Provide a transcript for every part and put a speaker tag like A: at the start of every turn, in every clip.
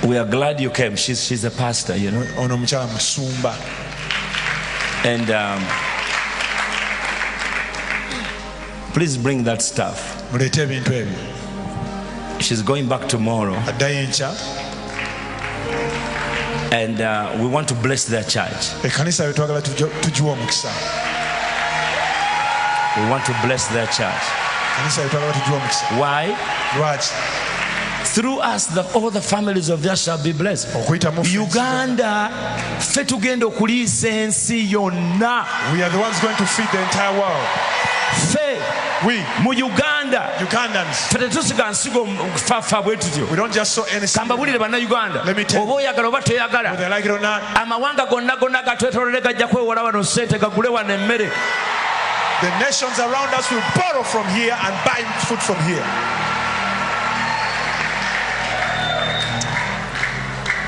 A: We are glad you came. She's a pastor, you know. And please bring that stuff. She's going back tomorrow. And we want to bless their church. We want to bless their church. Why? Through us, all the families of there shall be blessed. Uganda, fetugendo kulisa ensi yonna.
B: We are the ones going to feed the entire world. We, Ugandans, we don't just sow any seed. Let me tell you, whether they like it or not, the nations around us will borrow from here and buy food from here.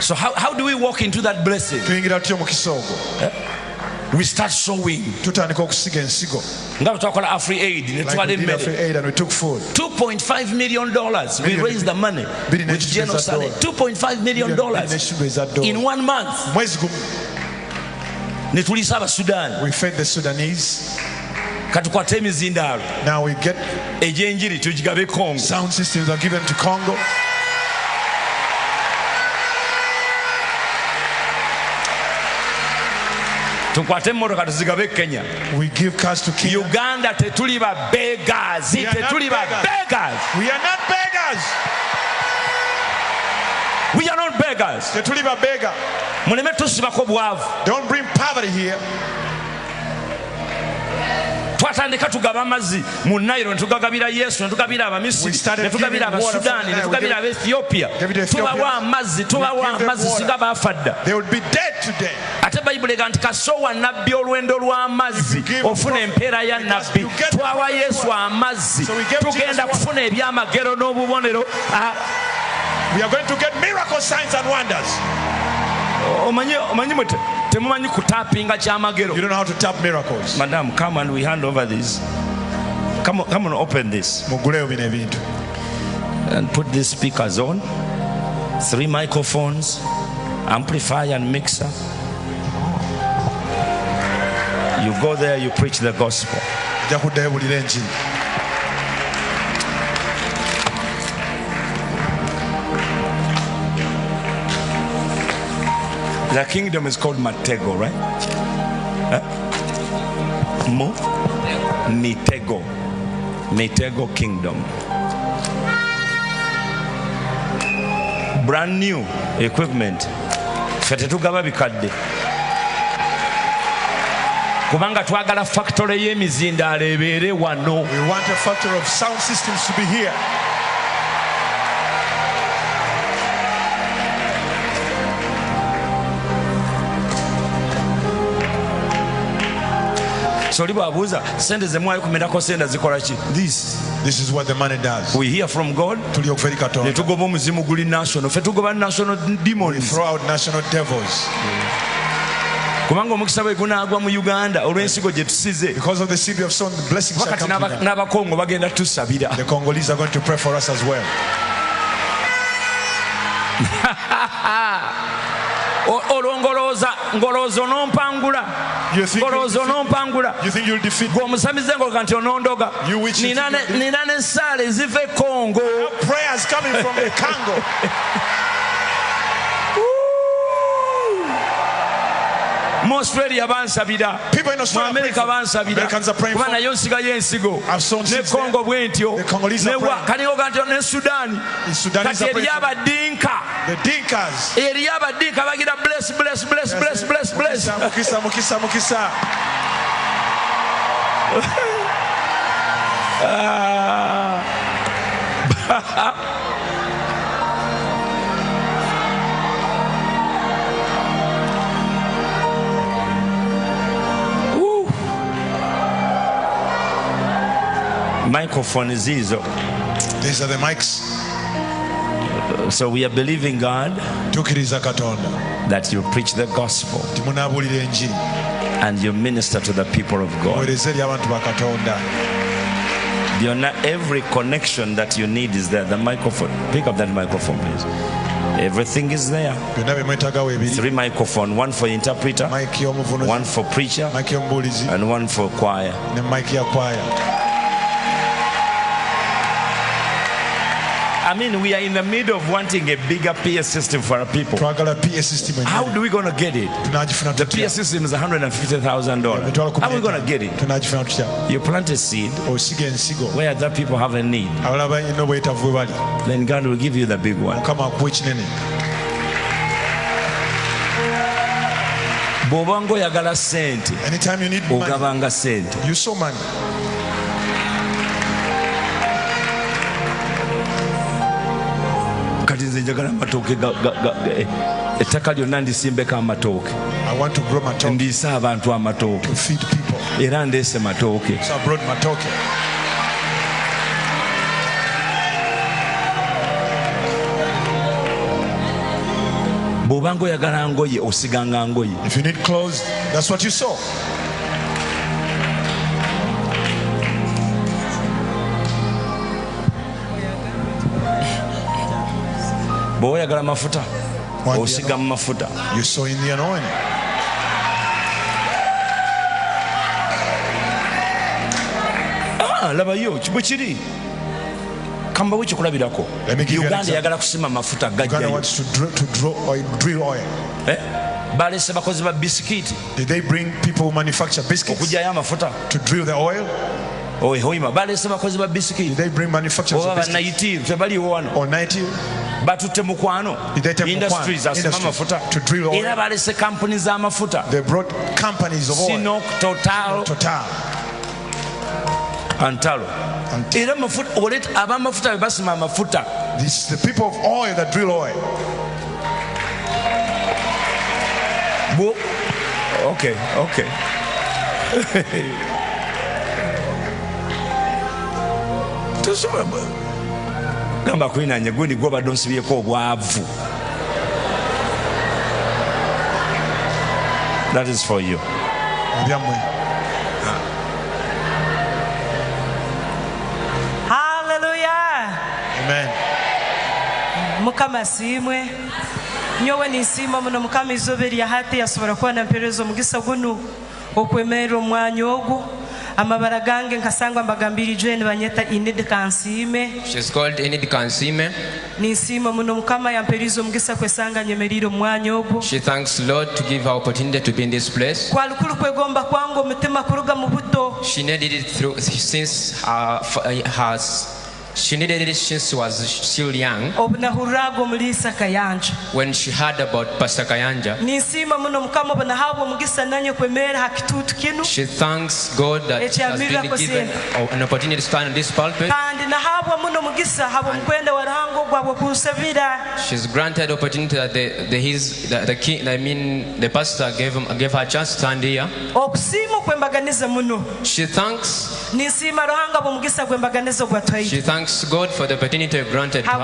A: So how do we walk into that blessing? We start sowing. Afri Aid,
B: and we took food.
A: $2.5 million. We raised the money with genocide. $2.5 million in 1 month.
B: We fed the Sudanese. Now we get sound systems are given to Congo.
A: We
B: give cars to Kenya.
A: Uganda tetuliba beggars.
B: We are not beggars.
A: We are not beggars.
B: Tetuliba beggar. Don't bring poverty here.
A: Twatandika tugaba amazzi mu Nairo, netugagabira Yesu, netugabira Abamisiri, netugabira Abasudani, netugabira Ethiopia. Tubawa amazzi singa bafadda.
B: They would be dead today.
A: Ate Bayibuli egamba nti kasowa nabbi olwendo lw'amazzi ofuna empeera ya nabbi. Twawa Yesu amazzi tugenda kufuna ebyamagero n'obubonero.
B: We are going to get miracle signs and wonders.
A: You don't know
B: how to tap miracles.
A: Madam, come and we hand over this. Come on, open this. And put these speakers on. 3 microphones, amplifier and mixer. You go there, you preach the gospel. The kingdom is called Matego, right? Mitego kingdom. Brand new equipment. Fetetugaba bikadde. Kubanga twagala factory y'emizindaalo ebeere wano.
B: We want a factory of sound systems to be here.
A: This
B: is what the money does.
A: We hear from God. We
B: throw out national devils.
A: Because
B: of the seed we have sown, the blessings shall come to them. The Congolese are going to pray for us as well. You think you'll defeat me? You which you think prayers coming from the Congo.
A: Australia
B: people in Australia, Americans are praying for me. I've sown seeds there. The Congolese are praying. In Sudan is praying. The Dinkas. Bless. Mukisa.
A: Microphone is easy.
B: These are the mics.
A: So we are believing God that you preach the gospel and you minister to the people of God. Every connection that you need is there. The microphone. Pick up that microphone, please. Everything is there. 3 microphones, one for interpreter, one for preacher, and one for choir. I mean, we are in the middle of wanting a bigger PA system for our people. How are we going to get it? The PA system is $150,000. How are we going to get it? You plant a seed where other people have a need. Then God will give you the big one.
B: Anytime you need money, you sow money.
A: I
B: want to grow matoke, to feed people. So I brought matoke. If you need clothes, that's what you sow. You sow in the anointing.
A: Let me give you an example.
B: Uganda wants to drill oil. Did they bring people who manufacture biscuits to drill the oil? Did they bring manufacturers of biscuits? Or native?
A: Industries
B: to drill oil. They brought companies of oil. Total. This is the people of oil that drill oil.
A: Okay. That is for you.
C: Hallelujah.
B: Amen.
C: Mukama simwe nyowe nisima muno mukama izoberi ya hati yasobora kubona mperezo mugisa gunu okwemera omwanya ogu amabara gange nkasangwa mbagambirije ne banyeta inid kansime.
D: She's called Inid Kansime.
C: Nisima muno mukama yamperizo mugisa kwesanga nyemeriro omwanya ogu.
D: She thanks Lord to give her opportunity to be in this place.
C: Kwalukuru kwegomba kwangu mutima kuruga mu buto.
D: She needed it since she needed it since she was still young. When she heard about Pastor Kayanja, she thanks God that she has been given an opportunity to stand in this pulpit. She's granted opportunity that the pastor gave her a chance to stand here. She thanks. She thanks God for the opportunity granted her,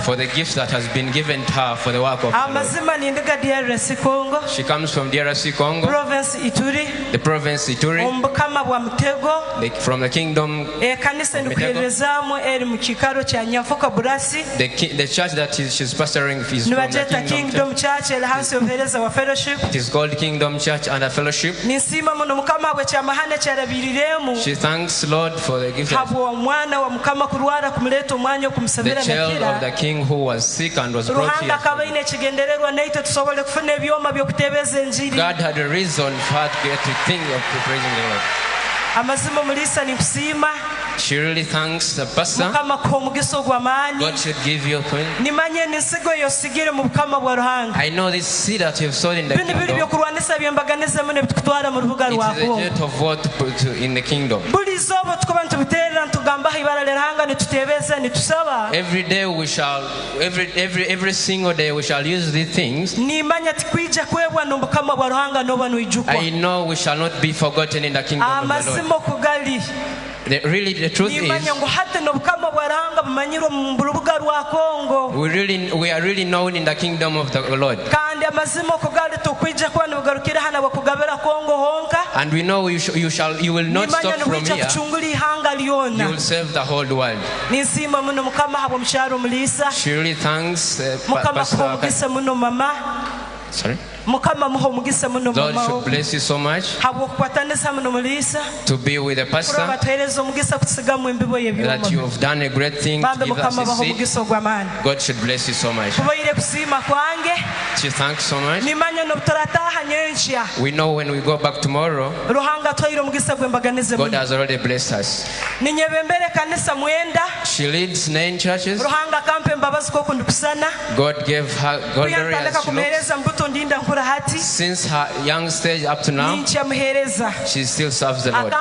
D: for the gift that has been given to her for the work of the Lord. She comes from DRC Congo, the province Ituri, from the kingdom of the church that she's pastoring is from the kingdom church. It is called Kingdom Church and a Fellowship. She thanks Lord for the gift of the child of the king who was sick and was brought here. God had a reason for her to get to think of praising the Lord. She really thanks the pastor. God should give you a point. I know this seed that you've sown in the kingdom. It is a jet of what to put in the kingdom. Every day we shall, every single day we shall use these things. I know we shall not be forgotten in the kingdom of the Lord. The truth is, we are really known in the kingdom of the Lord. And we know you will not stop from here. You will save the whole world. She really thanks Pastor. Sorry? Lord should bless you so much to be with the pastor, that you have done a great thing to give us a seed. God should bless you so much. She thanks so much. We know when we go back tomorrow, God has already blessed us. She leads 9 churches. God gave her glory as she looks. Since her young stage up to now, she still serves the Lord.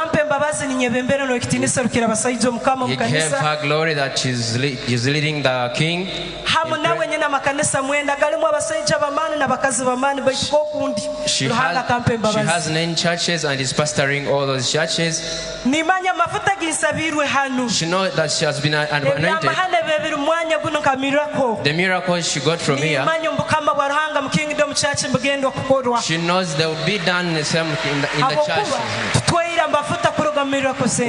D: He gave her glory that she's leading the king. She has 9 churches and is pastoring all those churches. She knows that she has been anointed. The miracles she got from here, she knows they will be done in the church.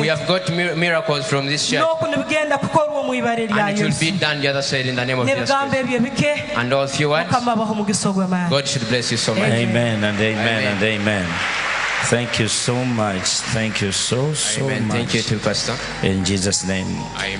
D: We have got miracles from this church, and it will be done the other side in the name of Jesus Christ. And all few words, God should bless you so much.
A: Amen and amen and amen. Thank you so much. Thank you so much.
D: Thank you too, Pastor.
A: In Jesus' name.
D: Amen.